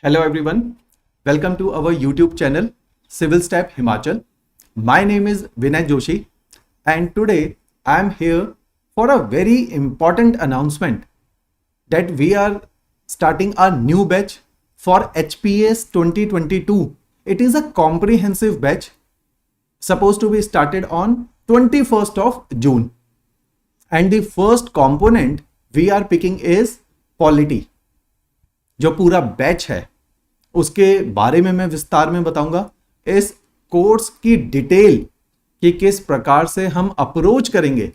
Hello everyone, welcome to our YouTube channel Civil Step Himachal. My name is Vinay Joshi and today I am here for a very important announcement that we are starting a new batch for HPS 2022. It is a comprehensive batch supposed to be started on 21st of June and the first component we are picking is Polity. जो पूरा batch है उसके बारे में मैं विस्तार में बताऊंगा, इस कोर्स की डिटेल कि किस प्रकार से हम अप्रोच करेंगे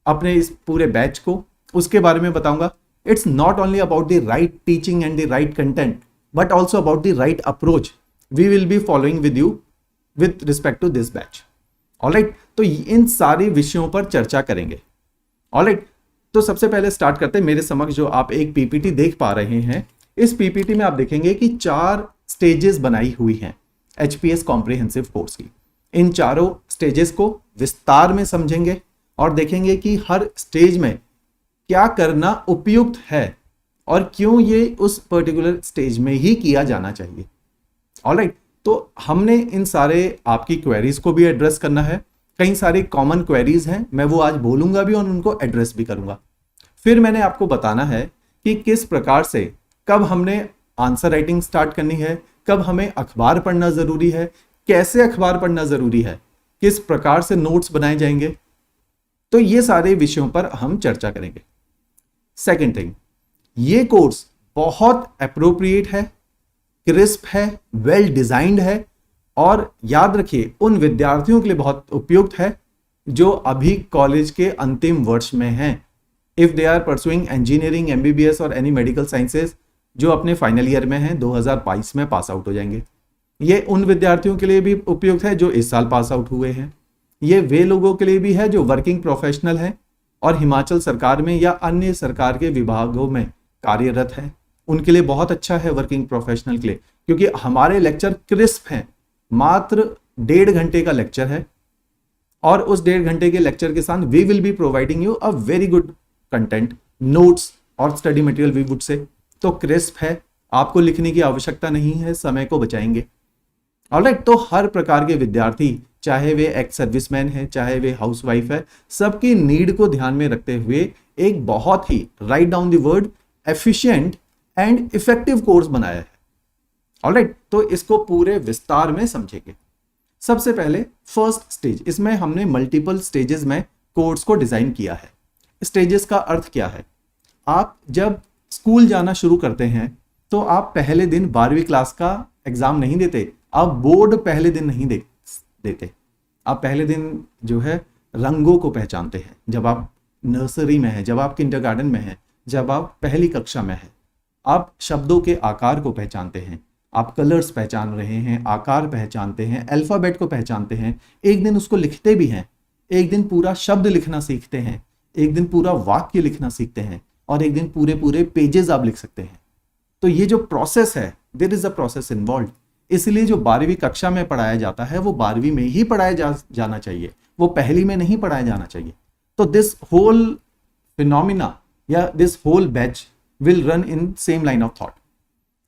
अपने इस पूरे बैच को, उसके बारे में बताऊंगा. It's not only about the right teaching and the right content but also about the right approach we will be following with you with respect to this batch. Alright, तो इन सारे विषयों पर चर्चा करेंगे. ऑलराइट, तो सबसे पहले स्टार्ट करते हैं. मेरे समक्ष जो आप एक पीपीटी देख पा रहे हैं, इस पीपीटी में आप देखेंगे कि 4 स्टेजेस बनाई हुई हैं एचपीएस कॉम्प्रिहेंसिव कोर्स की. इन चारों स्टेजेस को विस्तार में समझेंगे और देखेंगे कि हर स्टेज में क्या करना उपयुक्त है और क्यों ये उस पर्टिकुलर स्टेज में ही किया जाना चाहिए. ऑलराइट, तो हमने इन सारे आपकी क्वेरीज को भी एड्रेस करना है. कई सारे कॉमन क्वेरीज हैं, मैं वो आज बोलूंगा भी और उनको एड्रेस भी करूंगा. फिर मैंने आपको बताना है कि किस प्रकार से, कब हमने आंसर राइटिंग स्टार्ट करनी है, कब हमें अखबार पढ़ना जरूरी है, कैसे अखबार पढ़ना जरूरी है, किस प्रकार से नोट्स बनाए जाएंगे. तो ये सारे विषयों पर हम चर्चा करेंगे. सेकेंड थिंग, ये कोर्स बहुत अप्रोप्रिएट है, क्रिस्प है, वेल डिजाइंड है और याद रखिए उन विद्यार्थियों के लिए बहुत उपयुक्त है जो अभी कॉलेज के अंतिम वर्ष में हैं. If they are pursuing engineering, MBBS और एनी मेडिकल साइंसेज, जो अपने फाइनल ईयर में हैं, 2022 में पास आउट हो जाएंगे. ये उन विद्यार्थियों के लिए भी उपयुक्त है जो इस साल पास आउट हुए हैं. ये वे लोगों के लिए भी है जो वर्किंग प्रोफेशनल हैं और हिमाचल सरकार में या अन्य सरकार के विभागों में कार्यरत हैं. उनके लिए बहुत अच्छा है वर्किंग प्रोफेशनल के लिए, क्योंकि हमारे लेक्चर क्रिस्प हैं. मात्र 1.5 घंटे का लेक्चर है और उस 1.5 घंटे के लेक्चर के साथ we will be providing you a very good content, notes और study material we would say. तो क्रिस्प है, आपको लिखने की आवश्यकता नहीं है, समय को बचाएंगे. ऑलराइट, तो हर प्रकार के विद्यार्थी, चाहे वे एक्स सर्विसमैन है, चाहे वे हाउसवाइफ है, सबकी नीड को ध्यान में रखते हुए एक बहुत ही, write down the word, efficient and effective course बनाया है. ऑलराइट, तो इसको पूरे विस्तार में समझेंगे. सबसे पहले फर्स्ट स्टेज, इसमें हमने मल्टीपल स्टेजेस में कोर्स को डिजाइन किया है. स्टेजेस का अर्थ क्या है? आप जब स्कूल जाना शुरू करते हैं तो आप पहले दिन 12वीं क्लास का एग्जाम नहीं देते, आप बोर्ड पहले दिन नहीं देते. आप पहले दिन जो है रंगों को पहचानते हैं. जब आप नर्सरी में हैं, जब आप किंडरगार्टन में हैं, जब आप पहली कक्षा में हैं, आप शब्दों के आकार को पहचानते हैं, आप कलर्स पहचान रहे हैं, आकार पहचानते हैं, अल्फाबेट को पहचानते हैं. एक दिन उसको लिखते भी हैं, एक दिन पूरा शब्द लिखना सीखते हैं, एक दिन पूरा वाक्य लिखना सीखते हैं और एक दिन पूरे पूरे पेजेस आप लिख सकते हैं. तो ये जो प्रोसेस है, there is a process involve. इसलिए जो 12वीं कक्षा में पढ़ाया जाता है वो 12वीं में ही पढ़ाया जाना चाहिए, वो पहली में नहीं पढ़ाया जाना चाहिए. तो दिस होल फिनोमिना या this whole batch will run in same line of thought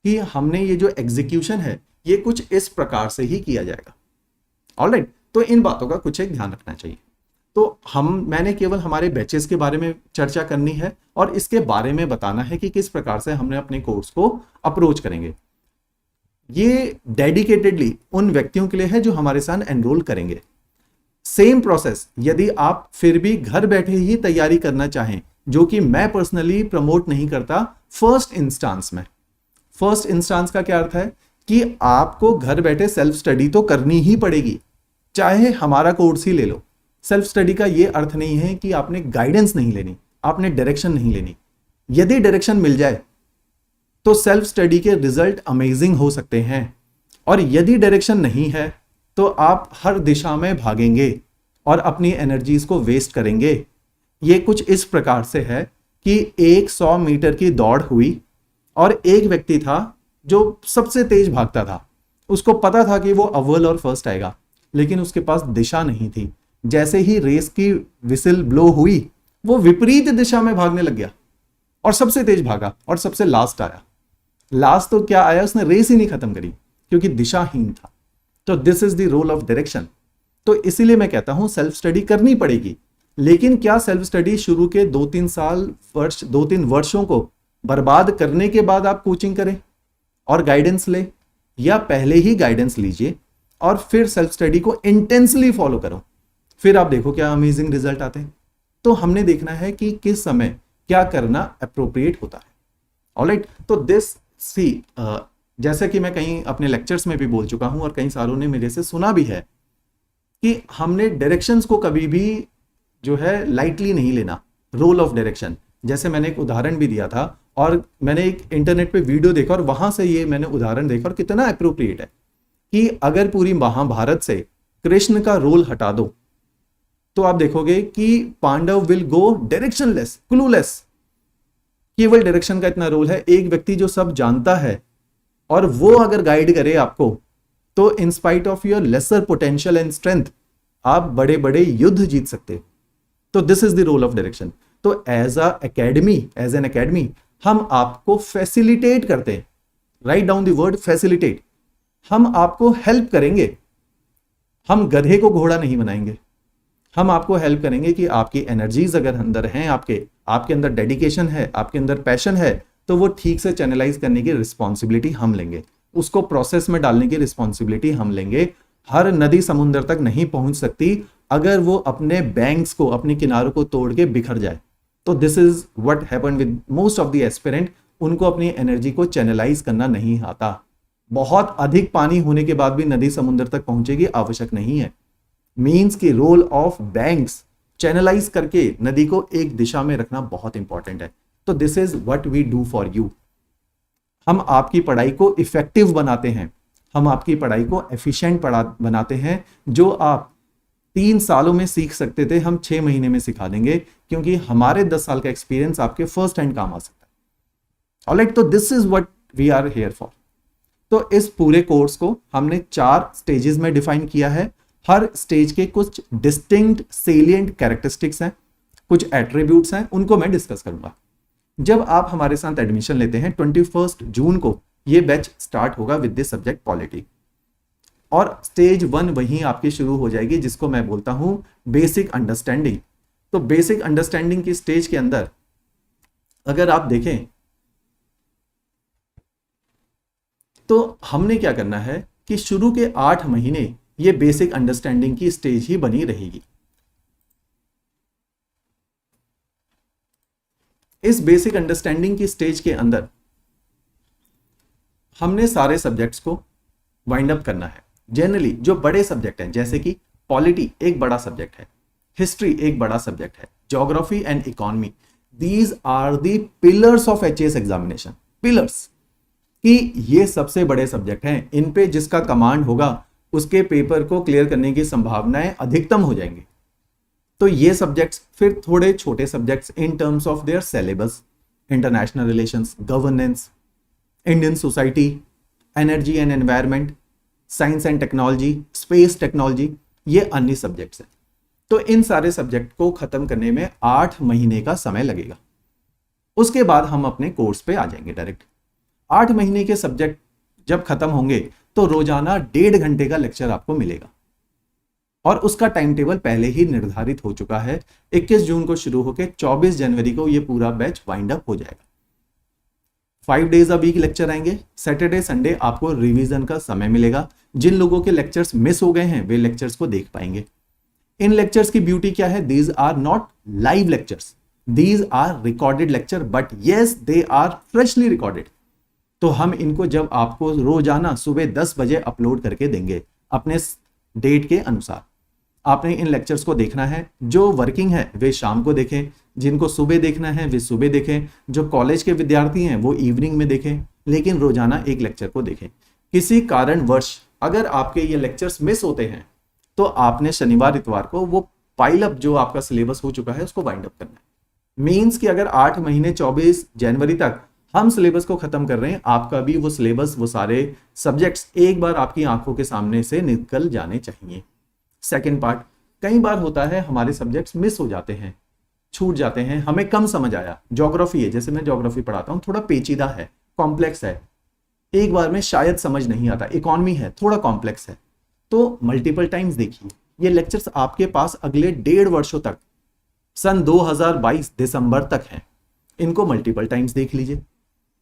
कि हमने ये जो एग्जीक्यूशन है ये कुछ इस प्रकार से ही किया जाएगा. ऑलराइट, तो इन बातों का कुछ एक ध्यान रखना चाहिए. तो मैंने केवल हमारे बैचेस के बारे में चर्चा करनी है और इसके बारे में बताना है कि किस प्रकार से हमने अपने कोर्स को अप्रोच करेंगे. ये डेडिकेटेडली उन व्यक्तियों के लिए है जो हमारे साथ एनरोल करेंगे. सेम प्रोसेस यदि आप फिर भी घर बैठे ही तैयारी करना चाहें, जो कि मैं पर्सनली प्रमोट नहीं करता फर्स्ट इंस्टांस में. फर्स्ट इंस्टांस का क्या अर्थ है कि आपको घर बैठे सेल्फ स्टडी तो करनी ही पड़ेगी, चाहे हमारा कोर्स ही ले लो. सेल्फ स्टडी का यह अर्थ नहीं है कि आपने गाइडेंस नहीं लेनी, आपने डायरेक्शन नहीं लेनी. यदि डायरेक्शन मिल जाए तो सेल्फ स्टडी के रिजल्ट अमेजिंग हो सकते हैं और यदि डायरेक्शन नहीं है तो आप हर दिशा में भागेंगे और अपनी एनर्जीज को वेस्ट करेंगे. ये कुछ इस प्रकार से है कि 100 मीटर की दौड़ हुई और एक व्यक्ति था जो सबसे तेज भागता था. उसको पता था कि वो अव्वल और फर्स्ट आएगा, लेकिन उसके पास दिशा नहीं थी. जैसे ही रेस की विसिल ब्लो हुई, वो विपरीत दिशा में भागने लग गया और सबसे तेज भागा और सबसे लास्ट आया. लास्ट तो क्या आया, उसने रेस ही नहीं खत्म करी क्योंकि दिशाहीन था। तो this is the role of direction. तो इसीलिए मैं कहता हूं सेल्फ स्टडी करनी पड़ेगी, लेकिन क्या सेल्फ स्टडी शुरू के 2-3 वर्षों को बर्बाद करने के बाद आप कोचिंग करें और गाइडेंस ले, या पहले ही गाइडेंस लीजिए और फिर सेल्फ स्टडी को इंटेंसली फॉलो करो, फिर आप देखो क्या अमेजिंग रिजल्ट आते हैं। तो हमने देखना है कि किस समय क्या करना अप्रोप्रिएट होता है। ऑलराइट, तो दिस सी जैसे कि मैं कहीं अपने लेक्चर्स में भी बोल चुका हूं और कई सारों ने मेरे से सुना भी है कि हमने डायरेक्शंस को कभी भी जो है लाइटली नहीं लेना। रोल ऑफ डायरेक्शन, जैसे मैंने एक उदाहरण भी दिया था और मैंने एक इंटरनेट पे वीडियो देखा और वहां से ये मैंने उदाहरण देखा और कितना अप्रोप्रिएट है कि अगर पूरी महाभारत से कृष्ण का रोल हटा दो तो आप देखोगे कि Pandava will go directionless, clueless. केवल डायरेक्शन का इतना रोल है। एक व्यक्ति जो सब जानता है और वो अगर गाइड करे आपको, तो in spite of your lesser potential and strength आप बड़े बड़े युद्ध जीत सकते हो। तो this is the role of direction. तो एज एन एकेडमी हम आपको फैसिलिटेट करते हैं। Write down the word facilitate. हम आपको हेल्प करेंगे, हम गधे को घोड़ा नहीं बनाएंगे। हम आपको हेल्प करेंगे कि आपकी एनर्जीज अगर अंदर हैं, आपके अंदर डेडिकेशन है, आपके अंदर पैशन है, तो वो ठीक से चैनलाइज करने की रिस्पॉन्सिबिलिटी हम लेंगे, उसको प्रोसेस में डालने की रिस्पॉन्सिबिलिटी हम लेंगे। हर नदी समुद्र तक नहीं पहुंच सकती अगर वो अपने बैंक्स को, अपने किनारों को तोड़ के बिखर जाए। तो this is what happened with most of the aspirant. उनको अपनी एनर्जी को चैनलाइज करना नहीं आता। बहुत अधिक पानी होने के बाद भी नदी समुद्र तक पहुंचेगी, आवश्यक नहीं है। मीन्स की रोल ऑफ बैंक्स चैनलाइज करके नदी को एक दिशा में रखना बहुत इंपॉर्टेंट है। तो this is what we do for you. हम आपकी पढ़ाई को इफेक्टिव बनाते हैं, हम आपकी पढ़ाई को एफिशिएंट बनाते हैं। जो आप 3 सालों में सीख सकते थे, हम 6 महीने में सिखा देंगे, क्योंकि हमारे 10 साल का एक्सपीरियंस आपके फर्स्ट हैंड काम आ सकता है। ऑलराइट, तो this is what we are here for. तो इस पूरे कोर्स को हमने 4 स्टेजेस में डिफाइन किया है। हर स्टेज के कुछ डिस्टिंक्ट सेलिएंट कैरेक्टरिस्टिक्स हैं, कुछ एट्रीब्यूट्स हैं, उनको मैं डिस्कस करूंगा। जब आप हमारे साथ एडमिशन लेते हैं 21 जून को ये बैच स्टार्ट होगा विद द सब्जेक्ट पॉलिटी, और स्टेज 1 वहीं आपकी शुरू हो जाएगी, जिसको मैं बोलता हूं बेसिक अंडरस्टैंडिंग। तो बेसिक अंडरस्टैंडिंग की स्टेज के अंदर अगर आप देखें तो हमने क्या करना है कि शुरू के 8 महीने ये बेसिक अंडरस्टैंडिंग की स्टेज ही बनी रहेगी। इस बेसिक अंडरस्टैंडिंग की स्टेज के अंदर हमने सारे सब्जेक्ट्स को वाइंड अप करना है। जनरली जो बड़े सब्जेक्ट हैं, जैसे कि पॉलिटी एक बड़ा सब्जेक्ट है, हिस्ट्री एक बड़ा सब्जेक्ट है, geography and economy, these are the pillars of HAS examination. Pillars कि ये सबसे बड़े सब्जेक्ट हैं, इन पे जिसका कमांड होगा उसके पेपर को क्लियर करने की संभावनाएं अधिकतम हो जाएंगी। तो ये सब्जेक्ट्स फिर थोड़े छोटे subjects in terms of their syllabus, international relations, governance, Indian society, energy and environment, science and technology, space technology, ये अन्य सब्जेक्ट्स हैं। तो इन सारे सब्जेक्ट को खत्म करने में 8 महीने का समय लगेगा। उसके बाद हम अपने कोर्स पे आ जाएंगे डायरेक्ट। 8 महीने के सब्जेक्ट जब खत्म होंगे तो रोजाना 1.5 घंटे का लेक्चर आपको मिलेगा, और उसका टाइम टेबल पहले ही निर्धारित हो चुका है। 21 जून को शुरू होकर 24 जनवरी को ये पूरा बैच वाइंड अप हो जाएगा। 5 डेज अ वीक लेक्चर आएंगे। सैटरडे संडे आपको रिवीजन का समय मिलेगा। जिन लोगों के लेक्चर्स मिस हो गए हैं वे लेक्चर्स को देख पाएंगे। इन लेक्चर्स की ब्यूटी क्या है? These are not live lectures, these are recorded lecture, but yes they are freshly recorded. तो हम इनको जब आपको रोजाना सुबह 10 बजे अपलोड करके देंगे अपने डेट के अनुसार। आपने इन लेक्चर्स को देखना है। जो वर्किंग है वे शाम को देखें, जिनको सुबह देखना है वे सुबह देखें, जो कॉलेज के विद्यार्थी हैं वो इवनिंग में देखें, लेकिन रोजाना एक लेक्चर को देखें। किसी कारणवश अगर आपके ये लेक्चर्स मिस होते हैं तो आपने शनिवार इतवार को वो पाइल अप जो आपका सिलेबस हो चुका है उसको वाइंड अप करना है। मीन्स कि अगर 8 महीने 24 जनवरी तक हम सिलेबस को खत्म कर रहे हैं, आपका भी वो सिलेबस, वो सारे सब्जेक्ट्स एक बार आपकी आंखों के सामने से निकल जाने चाहिए। सेकंड पार्ट, कई बार होता है हमारे सब्जेक्ट्स मिस हो जाते हैं, छूट जाते हैं, हमें कम समझ आया। ज्योग्राफी है, जैसे मैं ज्योग्राफी पढ़ाता हूँ, थोड़ा पेचीदा है, कॉम्प्लेक्स है, एक बार में शायद समझ नहीं आता, इकोनॉमी है, थोड़ा कॉम्प्लेक्स है, तो मल्टीपल टाइम्स देखिए। ये लेक्चर्स आपके पास अगले 1.5 वर्षों तक, सन 2022 दिसंबर तक हैं। इनको मल्टीपल टाइम्स देख लीजिए,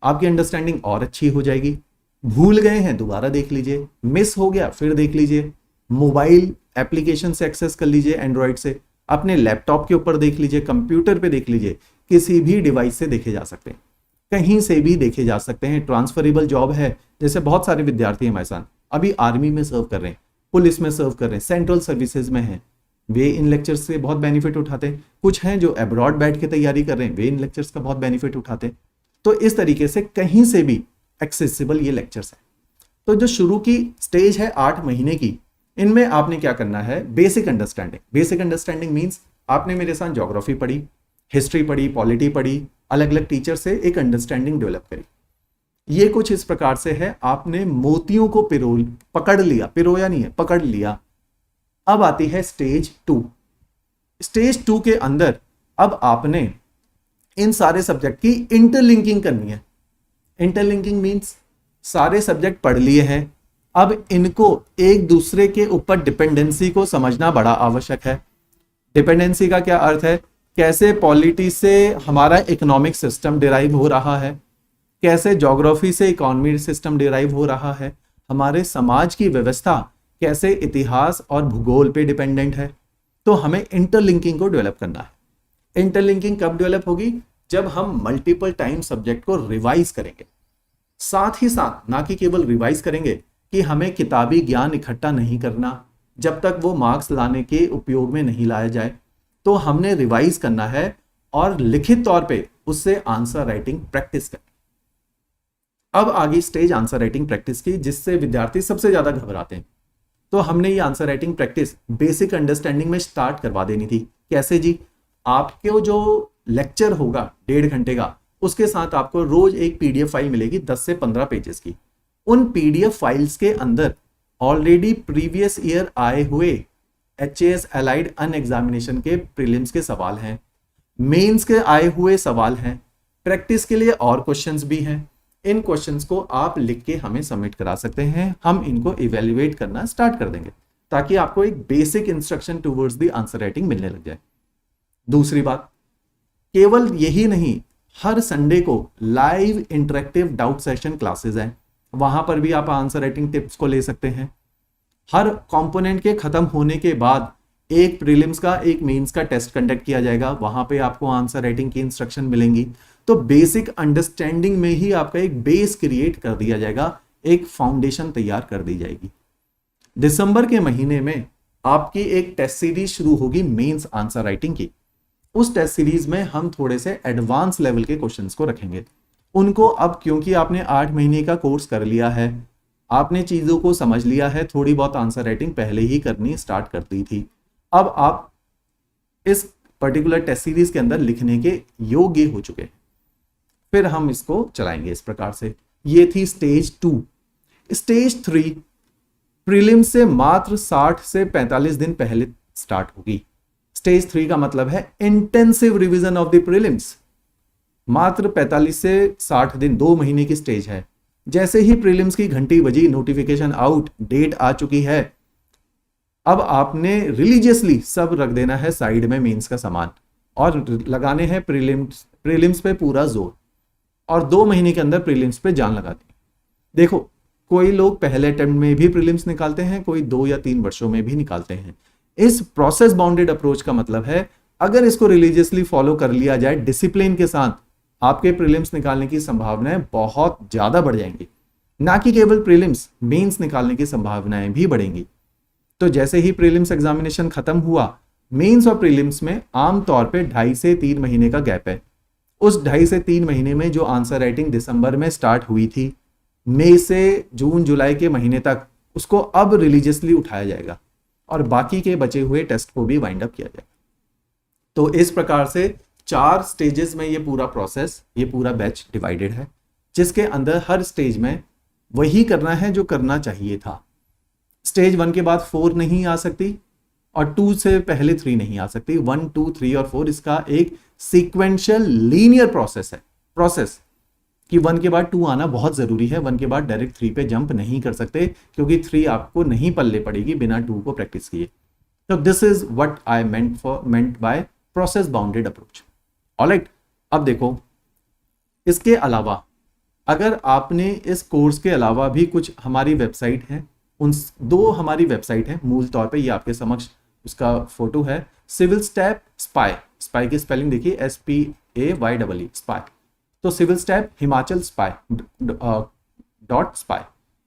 आपकी अंडरस्टैंडिंग और अच्छी हो जाएगी। भूल गए हैं दोबारा देख लीजिए, मिस हो गया फिर देख लीजिए, मोबाइल एप्लीकेशन से एक्सेस कर लीजिए, एंड्रॉइड से, अपने लैपटॉप के ऊपर देख लीजिए, कंप्यूटर पे देख लीजिए, किसी भी डिवाइस से देखे जा सकते हैं, कहीं से भी देखे जा सकते हैं। ट्रांसफरेबल जॉब है, जैसे बहुत सारे विद्यार्थी हमारे साथ अभी आर्मी में सर्व कर रहे हैं, पुलिस में सर्व कर रहे हैं, सेंट्रल सर्विसेज में हैं, वे इन लेक्चर्स से बहुत बेनिफिट उठाते हैं। कुछ हैं जो अब्रॉड बैठ के तैयारी कर रहे हैं, वे इन लेक्चर्स का बहुत बेनिफिट उठाते हैं। तो इस तरीके से कहीं से भी एक्सेसिबल ये लेक्चर्स है। तो जो शुरू की स्टेज है 8 महीने की, इनमें आपने क्या करना है, basic understanding. Basic understanding means आपने मेरे साथ ज्योग्राफी पढ़ी, हिस्ट्री पढ़ी, पॉलिटी पढ़ी, अलग अलग टीचर से एक अंडरस्टैंडिंग डेवलप करी। ये कुछ इस प्रकार से है, आपने मोतियों को पकड़ लिया, पिरोया नहीं है, पकड़ लिया। अब आती है स्टेज 2। स्टेज 2 के अंदर अब आपने इन सारे सब्जेक्ट की इंटरलिंकिंग करनी है। इंटरलिंकिंग मींस सारे सब्जेक्ट पढ़ लिए हैं, अब इनको एक दूसरे के ऊपर डिपेंडेंसी को समझना बड़ा आवश्यक है। डिपेंडेंसी का क्या अर्थ है, कैसे पॉलिटी से हमारा इकोनॉमिक सिस्टम डिराइव हो रहा है, कैसे ज्योग्राफी से इकोनॉमी सिस्टम डिराइव हो रहा है, हमारे समाज की व्यवस्था कैसे इतिहास और भूगोल पे डिपेंडेंट है। तो हमें इंटरलिंकिंग को डेवलप करना है। इंटरलिंकिंग कब डेवलप होगी, जब हम मल्टीपल टाइम सब्जेक्ट को रिवाइज करेंगे। साथ ही साथ ना कि केवल रिवाइज करेंगे कि हमें किताबी ज्ञान इकट्ठा नहीं करना जब तक वो मार्क्स लाने के उपयोग में नहीं लाया जाए, तो हमने रिवाइज करना है और लिखित तौर पे उससे आंसर राइटिंग प्रैक्टिस करनी। अब आगे स्टेज आंसर राइटिंग प्रैक्टिस की, जिससे विद्यार्थी सबसे ज्यादा घबराते हैं। तो हमने ये answer writing practice basic understanding में स्टार्ट करवा देनी थी। कैसे जी, आपके जो लेक्चर होगा 1.5 घंटे का, उसके साथ आपको रोज एक पीडीएफ फाइल मिलेगी 10 से 15 पेजेस की। उन पीडीएफ फाइल्स के अंदर ऑलरेडी प्रीवियस ईयर आए हुए HAS एलाइड अन एग्जामिनेशन के प्रीलिम्स के सवाल हैं, मेंस के आए हुए सवाल हैं, प्रैक्टिस के लिए और क्वेश्चंस भी हैं। इन क्वेश्चंस को आप लिख के हमें सबमिट करा सकते हैं, हम इनको इवेल्युएट करना स्टार्ट कर देंगे ताकि आपको एक basic instruction towards the answer writing मिलने लग जाए। दूसरी बात, केवल यही नहीं, हर संडे को live interactive doubt session classes हैं, वहां पर भी आप आंसर राइटिंग टिप्स को ले सकते हैं। हर कंपोनेंट के खत्म होने के बाद एक प्रीलिम्स का एक मेंस का टेस्ट कंडक्ट किया जाएगा, वहां पे आपको आंसर राइटिंग की इंस्ट्रक्शन मिलेंगी। तो बेसिक अंडरस्टैंडिंग में ही आपका एक बेस क्रिएट कर दिया जाएगा, एक फाउंडेशन तैयार कर दी जाएगी। दिसंबर के महीने में आपकी एक टेस्ट सीरीज शुरू होगी मेंस आंसर राइटिंग की। उस टेस्ट सीरीज में हम थोड़े से एडवांस लेवल के क्वेश्चंस को रखेंगे। उनको अब क्योंकि आपने 8 महीने का कोर्स कर लिया है, आपने चीजों को समझ लिया है, थोड़ी बहुत आंसर राइटिंग पहले ही करनी स्टार्ट कर दी थी, अब आप इस पर्टिकुलर टेस्ट सीरीज के अंदर लिखने के योग्य हो चुके हैं। फिर हम इसको चलाएंगे इस प्रकार से। ये थी स्टेज 2। स्टेज 3 प्रीलिम्स से मात्र 60 से 45 दिन पहले स्टार्ट होगी। स्टेज 3 का मतलब है intensive revision of the prelims. मात्र 45 से 60 दिन, 2 महीने की स्टेज है। जैसे ही प्रीलिम्स की घंटी बजी, नोटिफिकेशन आउट, डेट आ चुकी है, अब आपने रिलीजियसली सब रख देना है साइड में मेंस का सामान और लगाने हैं प्रीलिम्स पे पूरा जोर, और 2 महीने के अंदर प्रीलिम्स पे जान लगाती। देखो, कोई लोग पहले अटेम्प्ट में भी प्रीलिम्स निकालते हैं, कोई 2 या 3 वर्षों में भी निकालते हैं। इस प्रोसेस बाउंडेड अप्रोच का मतलब है, अगर इसको रिलीजियसली फॉलो कर लिया जाए डिसिप्लिन के साथ, आपके प्रीलिम्स निकालने की संभावनाएं बहुत ज्यादा बढ़ जाएंगी। ना कि केवल प्रीलिम्स, मेंस निकालने की संभावनाएं भी बढ़ेंगी। तो जैसे ही प्रीलिम्स एग्जामिनेशन खत्म हुआ, मेंस और प्रीलिम्स में आमतौर पे 2.5 से 3 महीने का गैप है। उस 2.5 से 3 महीने में जो आंसर राइटिंग दिसंबर में स्टार्ट हुई थी, मई से जून जुलाई के महीने तक उसको अब रिलीजियसली उठाया जाएगा और बाकी के बचे हुए टेस्ट को भी वाइंड अप किया जाएगा। तो इस प्रकार से 4 स्टेजेस में ये पूरा प्रोसेस, ये पूरा बैच डिवाइडेड है, जिसके अंदर हर स्टेज में वही करना है जो करना चाहिए था। स्टेज 1 के बाद 4 नहीं आ सकती और 2 से पहले 3 नहीं आ सकती। 1, 2, 3 और 4 इसका एक सीक्वेंशियल लीनियर प्रोसेस है। कि 1 के बाद 2 आना बहुत ज़रूरी है, 1 के बाद डायरेक्ट 3 पे जंप नहीं कर सकते, क्योंकि 3 आपको नहीं पल्ले पड़ेगी बिना 2 को प्रैक्टिस किए। तो this is what I meant by process bounded approach. Alright, अब देखो इसके अलावा अगर आपने इस कोर्स के अलावा भी कुछ, हमारी वेबसाइट है, उन 2 हमारी वेबसाइट है मूल तौर पे, ये आपके समक्ष उसका फोटो है। सिविल स्टैप स्पाई, स्पाई की स्पेलिंग देखिए SPAYEE स्पाई। तो सिविल स्टैप हिमाचल स्पाई .spy,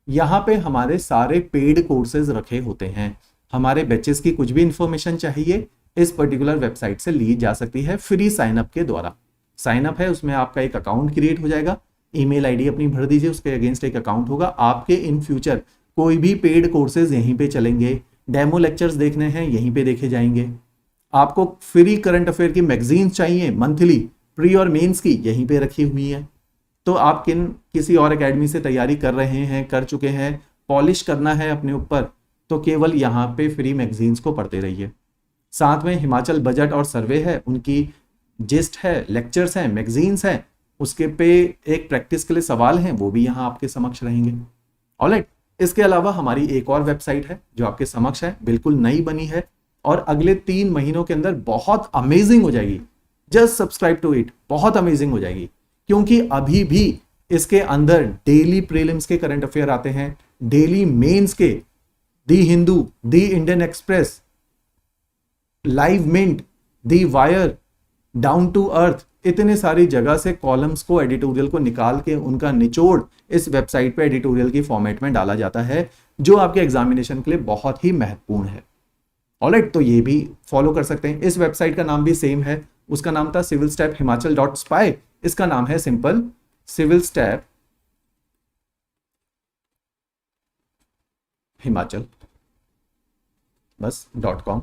यहाँ पे हमारे सारे पेड कोर्सेज रखे होते हैं। हमारे बैचेस की कुछ भी इंफॉर्मेशन चाहिए इस पर्टिकुलर वेबसाइट से ली जा सकती है फ्री साइन अप के द्वारा। साइन अप है, उसमें आपका एक अकाउंट क्रिएट हो जाएगा, ईमेल आईडी अपनी भर दीजिए, उसके अगेंस्ट एक अकाउंट होगा। आपके इन फ्यूचर कोई भी पेड कोर्सेज यहीं पे चलेंगे, डेमो लेक्चर्स देखने हैं यहीं पे देखे जाएंगे। आपको फ्री करंट अफेयर की मैगजीन चाहिए मंथली, प्री और मेंस की, यहीं पे रखी हुई है। तो आप किसी और एकेडमी से तैयारी कर रहे हैं, कर चुके हैं, पॉलिश करना है अपने ऊपर, तो केवल यहाँ पे फ्री मैगजीन्स को पढ़ते रहिए। साथ में हिमाचल बजट और सर्वे है, उनकी जिस्ट है, लेक्चर्स हैं, मैगजीन्स हैं, उसके पे एक प्रैक्टिस के लिए सवाल हैं, वो भी यहाँ आपके समक्ष रहेंगे। ऑलराइट, इसके अलावा हमारी एक और वेबसाइट है जो आपके समक्ष है, बिल्कुल नई बनी है और अगले 3 महीनों के अंदर बहुत अमेजिंग हो जाएगी। जस्ट सब्सक्राइब टू इट, बहुत अमेजिंग हो जाएगी, क्योंकि अभी भी इसके अंदर डेली प्रीलिम्स के करंट अफेयर आते हैं, डेली मेंस के, the Hindu, the Indian Express, Live Mint, the Wire, down to earth, इतने सारी जगह से कॉलम्स को, एडिटोरियल को निकाल के उनका निचोड़ इस वेबसाइट पे एडिटोरियल की फॉर्मेट में डाला जाता है, जो आपके एग्जामिनेशन के लिए बहुत ही महत्वपूर्ण है। ऑलराइट, तो ये भी फॉलो कर सकते हैं। इस वेबसाइट का नाम भी सेम है, उसका नाम था सिविल स्टैप हिमाचल .spy, इसका नाम है सिंपल सिविल स्टैप हिमाचल बस .com।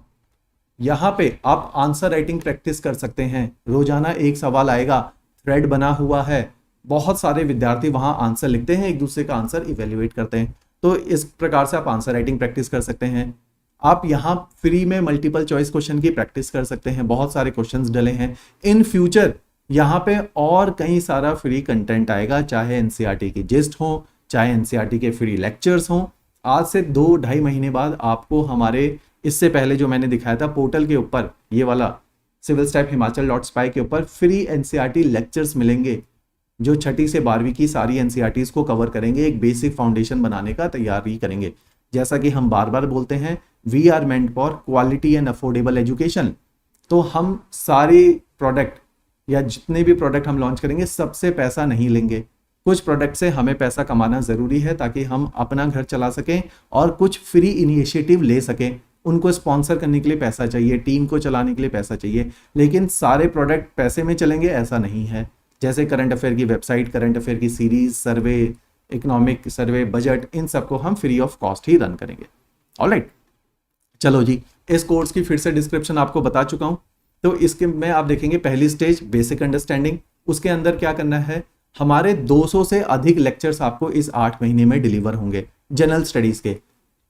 यहां पे आप आंसर राइटिंग प्रैक्टिस कर सकते हैं। रोजाना एक सवाल आएगा, थ्रेड बना हुआ है, बहुत सारे विद्यार्थी वहां आंसर लिखते हैं, एक दूसरे का आंसर इवेल्युएट करते हैं। तो इस प्रकार से आप आंसर राइटिंग प्रैक्टिस कर सकते हैं। आप यहाँ फ्री में मल्टीपल चॉइस क्वेश्चन की प्रैक्टिस कर सकते हैं, बहुत सारे क्वेश्चंस डले हैं। इन फ्यूचर यहाँ पे और कई सारा फ्री कंटेंट आएगा, चाहे एनसीईआरटी की जिस्ट हो, चाहे एनसीईआरटी के फ्री लेक्चर्स हों। आज से 2-2.5 महीने बाद आपको हमारे इससे पहले जो मैंने दिखाया था पोर्टल के ऊपर, ये वाला सिविल स्टैप हिमाचल .spy के ऊपर फ्री एनसीईआरटी लेक्चर्स मिलेंगे, जो 6ठी से 12वीं की सारी एनसीईआरटीज को कवर करेंगे, एक बेसिक फाउंडेशन बनाने का तैयारी करेंगे। जैसा कि हम बार बार बोलते हैं, we are meant for quality and affordable education. तो हम सारे प्रोडक्ट या जितने भी प्रोडक्ट हम लॉन्च करेंगे, सबसे पैसा नहीं लेंगे। कुछ प्रोडक्ट से हमें पैसा कमाना ज़रूरी है ताकि हम अपना घर चला सकें, और कुछ फ्री इनिशिएटिव ले सकें। उनको स्पॉन्सर करने के लिए पैसा चाहिए, टीम को चलाने के लिए पैसा चाहिए, लेकिन सारे प्रोडक्ट पैसे में चलेंगे ऐसा नहीं है। जैसे करंट अफेयर की वेबसाइट, करंट अफेयर की सीरीज, सर्वे, इकोनॉमिक सर्वे, बजट, इन सबको हम free of cost he run करेंगे। ऑलराइट, चलो जी, इस कोर्स की फिर से डिस्क्रिप्शन आपको बता चुका हूं। तो इसके में आप देखेंगे पहली स्टेज बेसिक अंडरस्टैंडिंग, उसके अंदर क्या करना है, हमारे 200 से अधिक लेक्चर्स आपको इस 8 महीने में डिलीवर होंगे। जनरल स्टडीज के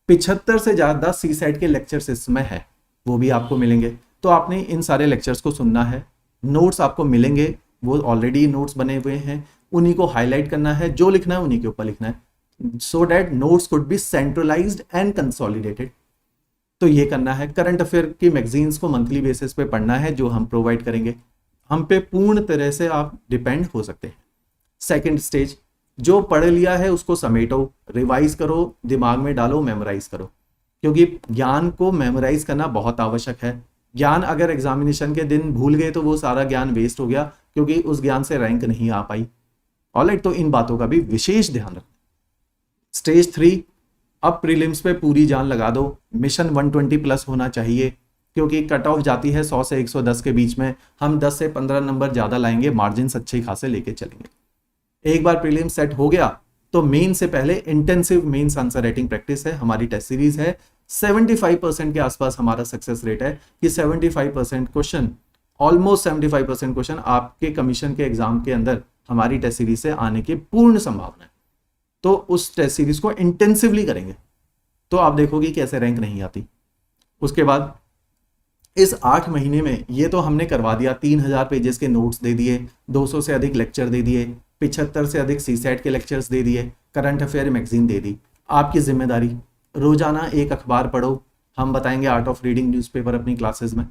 75 से ज़्यादा CSAT के लेक्चर्स इसमें है, वो भी आपको मिलेंगे। तो आपने इन सारे लेक्चर्स को सुनना है, नोट्स आपको मिलेंगे, वो ऑलरेडी नोट्स बने हुए हैं, उन्हीं को हाईलाइट करना है, जो लिखना है उन्हीं के ऊपर लिखना है, so that notes could be centralised and consolidated. तो ये करना है। करंट अफेयर की मैगजीन्स को मंथली बेसिस पे पढ़ना है, जो हम प्रोवाइड करेंगे। हम पे पूर्ण तरह से आप डिपेंड हो सकते हैं। सेकंड स्टेज, जो पढ़ लिया है उसको समेटो, रिवाइज करो, दिमाग में डालो, मेमोराइज करो, क्योंकि ज्ञान को मेमोराइज करना बहुत आवश्यक है। ज्ञान अगर एग्जामिनेशन के दिन भूल गए तो वो सारा ज्ञान वेस्ट हो गया, क्योंकि उस ज्ञान से रैंक नहीं आ पाई। ऑलराइट, तो इन बातों का भी विशेष ध्यान रखें। स्टेज 3, अब प्रीलिम्स पे पूरी जान लगा दो। मिशन 120 प्लस होना चाहिए, क्योंकि कट ऑफ जाती है 100 से 110 के बीच में। हम 10 से 15 नंबर ज़्यादा लाएंगे, मार्जिन अच्छे खासे लेके चलेंगे। एक बार प्रीलिम सेट हो गया तो मेन से पहले intensive mains answer writing practice है, हमारी टेस्ट सीरीज है। 75% के आसपास हमारा सक्सेस रेट है कि 75% क्वेश्चन, ऑलमोस्ट 75% क्वेश्चन आपके कमीशन के एग्जाम के अंदर हमारी टेस्ट सीरीज से आने की पूर्ण संभावना है। तो उस टेस्ट सीरीज को इंटेंसिवली करेंगे तो आप देखोगे कैसे रैंक नहीं आती। उसके बाद इस 8 महीने में ये तो हमने करवा दिया, 3000 पेजेस के नोट्स दे दिए, 200 से अधिक लेक्चर दे दिए, 75 से अधिक सीसैट के लेक्चर्स दे दिए, करंट अफेयर मैगजीन दे दी। आपकी जिम्मेदारी रोजाना एक अखबार पढ़ो, हम बताएंगे आर्ट ऑफ रीडिंग न्यूज़पेपर अपनी क्लासेस में।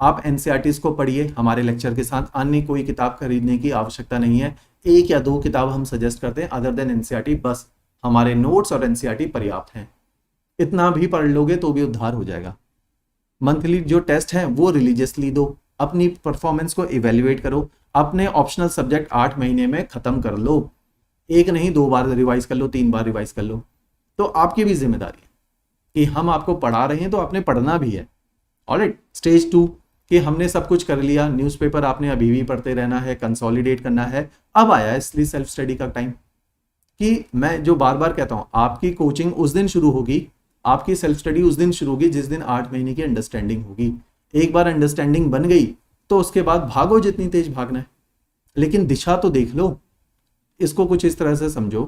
आप एनसीईआरटीज़ को पढ़िए हमारे लेक्चर के साथ, अन्य कोई किताब खरीदने की आवश्यकता नहीं है। 1 या 2 किताब हम सजेस्ट करते हैं अदर देन एनसीईआरटी, बस हमारे नोट्स और एनसीईआरटी पर्याप्त हैं। इतना भी पढ़ लोगे तो भी उद्धार हो जाएगा। मंथली जो टेस्ट हैं वो रिलीजियसली दो, अपनी परफॉर्मेंस को इवेल्युएट करो, अपने ऑप्शनल सब्जेक्ट 8 महीने में खत्म कर लो। एक नहीं 2 बार रिवाइज कर लो, 3 बार रिवाइज कर लो। तो आपकी भी जिम्मेदारी है कि हम आपको पढ़ा रहे हैं तो आपने पढ़ना भी है। ऑलराइट, स्टेज 2 कि हमने सब कुछ कर लिया, न्यूज़पेपर आपने अभी भी पढ़ते रहना है, कंसोलिडेट करना है। अब आया है इसलिए सेल्फ स्टडी का टाइम, कि मैं जो बार बार कहता हूं, आपकी कोचिंग उस दिन शुरू होगी, आपकी सेल्फ स्टडी उस दिन शुरू होगी जिस दिन 8 महीने की अंडरस्टैंडिंग होगी। एक बार अंडरस्टैंडिंग बन गई तो उसके बाद भागो जितनी तेज भागना है, लेकिन दिशा तो देख लो। इसको कुछ इस तरह से समझो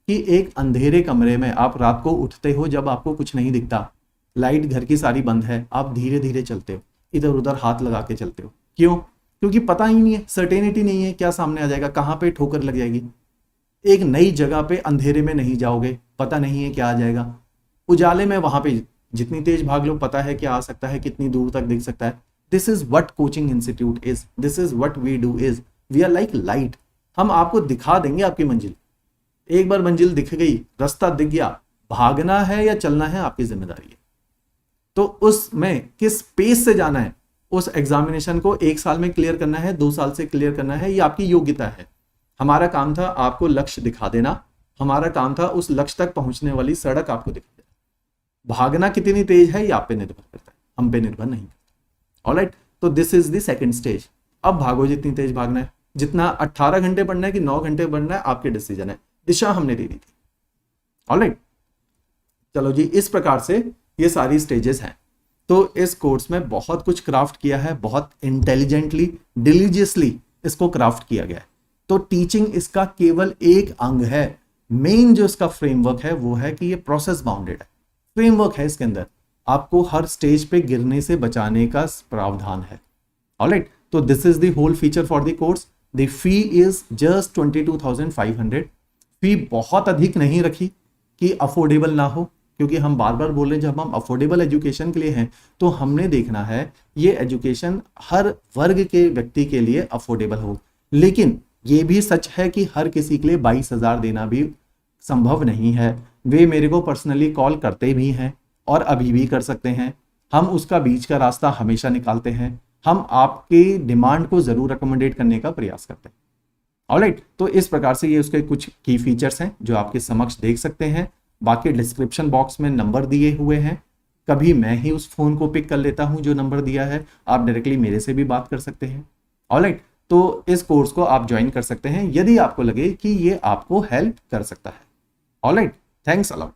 कि एक अंधेरे कमरे में आप रात को उठते हो जब आपको कुछ नहीं दिखता, लाइट घर की सारी बंद है, आप धीरे धीरे चलते हो, इधर उधर हाथ लगा के चलते हो। क्यों? क्योंकि पता ही नहीं है, सर्टेनिटी नहीं है क्या सामने आ जाएगा, कहाँ पे ठोकर लग जाएगी। एक नई जगह पे अंधेरे में नहीं जाओगे, पता नहीं है क्या आ जाएगा। उजाले में वहां पे जितनी तेज भाग लो, पता है क्या आ सकता है, कितनी दूर तक दिख सकता है। This is what coaching institute is, this is what we do is, we are like light. हम आपको दिखा देंगे आपकी मंजिल। एक बार मंजिल दिख गई, रास्ता दिख गया, भागना है या चलना है आपकी जिम्मेदारी है। तो उसमें किस पेस से जाना है, उस एग्जामिनेशन को 1 साल में क्लियर करना है, 2 साल से क्लियर करना है, ये आपकी योग्यता है। हमारा काम था आपको लक्ष्य दिखा देना, हमारा काम था उस लक्ष्य तक पहुंचने वाली सड़क आपको दिखा देना। भागना कितनी तेज है ये आप पे निर्भर करता है, हम पे निर्भर नहीं करता। ऑलराइट, तो this is the second stage. अब भागो जितनी तेज भागना है, जितना 18 घंटे पढ़ना है कि 9 घंटे पढ़ना है आपके डिसीजन है, दिशा हमने दे दी थी। ऑलराइट, चलो जी, इस प्रकार से ये सारी स्टेजेस हैं। तो इस कोर्स में बहुत कुछ क्राफ्ट किया है, बहुत इंटेलिजेंटली, डिलीजियसली इसको क्राफ्ट किया गया है। तो टीचिंग इसका केवल एक अंग है। मेन जो इसका फ्रेमवर्क है वो है कि ये प्रोसेस बाउंडेड है, फ्रेमवर्क है। इसके अंदर आपको हर स्टेज पे गिरने से बचाने का प्रावधान है। ऑलराइट, तो this is the whole feature for the course. The fee is just 22,500। Fee बहुत अधिक नहीं रखी कि अफोर्डेबल ना हो, क्योंकि हम बार बार बोल रहे हैं जब हम अफोर्डेबल एजुकेशन के लिए हैं तो हमने देखना है ये एजुकेशन हर वर्ग के व्यक्ति के लिए अफोर्डेबल हो। लेकिन ये भी सच है कि हर किसी के लिए 22,000 देना भी संभव नहीं है। वे मेरे को पर्सनली कॉल करते भी हैं और अभी भी कर सकते हैं। हम उसका बीच का रास्ता हमेशा निकालते हैं। हम आपकी डिमांड को जरूर अकोमोडेट करने का प्रयास करते हैं। ऑलराइट, तो इस प्रकार से ये उसके कुछ की फीचर्स हैं जो आपके समक्ष देख सकते हैं। बाकी डिस्क्रिप्शन बॉक्स में नंबर दिए हुए हैं, कभी मैं ही उस फोन को पिक कर लेता हूं जो नंबर दिया है, आप डायरेक्टली मेरे से भी बात कर सकते हैं। ऑलराइट, तो इस कोर्स को आप ज्वाइन कर सकते हैं यदि आपको लगे कि ये आपको हेल्प कर सकता है। Alright, thanks a lot.